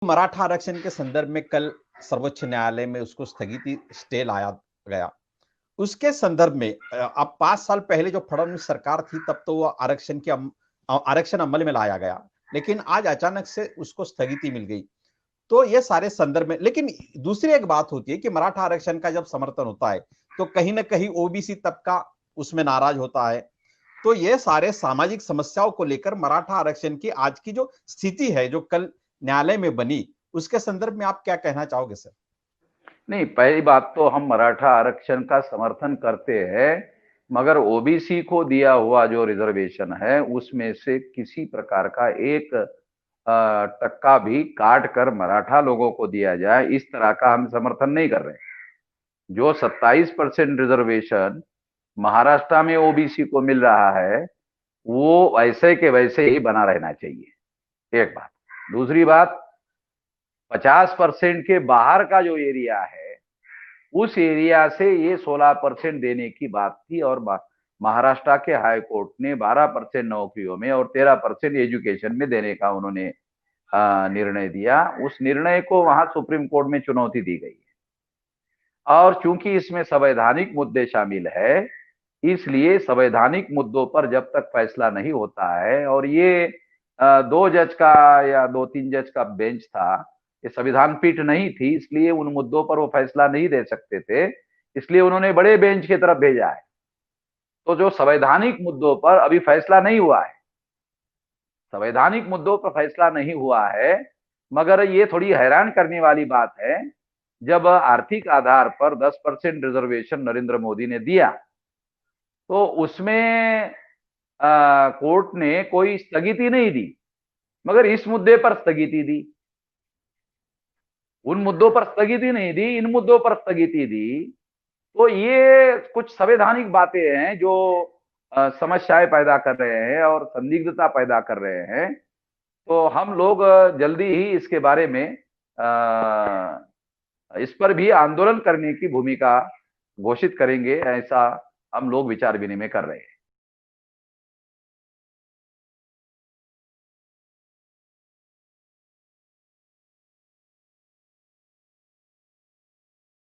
मराठा आरक्षण के संदर्भ में कल सर्वोच्च न्यायालय में उसको स्थगित स्टे लाया गया। उसके संदर्भ में अब 5 साल पहले जो फडणवीस सरकार थी तब तो वो आरक्षण अमल में लाया गया, लेकिन आज अचानक से उसको स्थगिति मिल गई। तो ये सारे संदर्भ में, लेकिन दूसरी एक बात होती है कि मराठा आरक्षण का जब समर्थन होता है तो कहीं ना कहीं ओबीसी तबका उसमें नाराज होता है। तो ये सारे सामाजिक समस्याओं को लेकर मराठा आरक्षण की आज की जो स्थिति है, जो कल न्यायालय में बनी, उसके संदर्भ में आप क्या कहना चाहोगे सर? नहीं, पहली बात तो हम मराठा आरक्षण का समर्थन करते हैं, मगर ओबीसी को दिया हुआ जो रिजर्वेशन है उसमें से किसी प्रकार का एक टक्का भी काट कर मराठा लोगों को दिया जाए, इस तरह का हम समर्थन नहीं कर रहे। जो 27% रिजर्वेशन महाराष्ट्र में ओबीसी को मिल रहा है वो वैसे के वैसे ही बना रहना चाहिए, एक बात। दूसरी बात, 50% के बाहर का जो एरिया है उस एरिया से ये 16% देने की बात थी, और महाराष्ट्र के हाई कोर्ट ने 12% नौकरियों में और 13% एजुकेशन में देने का उन्होंने निर्णय दिया। उस निर्णय को वहां सुप्रीम कोर्ट में चुनौती दी गई है, और चूंकि इसमें संवैधानिक मुद्दे शामिल है, इसलिए संवैधानिक मुद्दों पर जब तक फैसला नहीं होता है, और ये 2 जज का या 2-3 जज का बेंच था, ये संविधान पीठ नहीं थी, इसलिए उन मुद्दों पर वो फैसला नहीं दे सकते थे, इसलिए उन्होंने बड़े बेंच की तरफ भेजा है। तो जो संवैधानिक मुद्दों पर अभी फैसला नहीं हुआ है, संवैधानिक मुद्दों पर फैसला नहीं हुआ है, मगर ये थोड़ी हैरान करने वाली बात है, जब आर्थिक आधार पर 10% रिजर्वेशन नरेंद्र मोदी ने दिया तो उसमें कोर्ट ने कोई स्थगिति नहीं दी, मगर इस मुद्दे पर स्थगिति दी। उन मुद्दों पर स्थगिति नहीं दी, इन मुद्दों पर स्थगिति दी। तो ये कुछ संवैधानिक बातें हैं जो समस्याएं पैदा कर रहे हैं और संदिग्धता पैदा कर रहे हैं। तो हम लोग जल्दी ही इसके बारे में इस पर भी आंदोलन करने की भूमिका घोषित करेंगे, ऐसा हम लोग विचार विनिमय कर रहे हैं।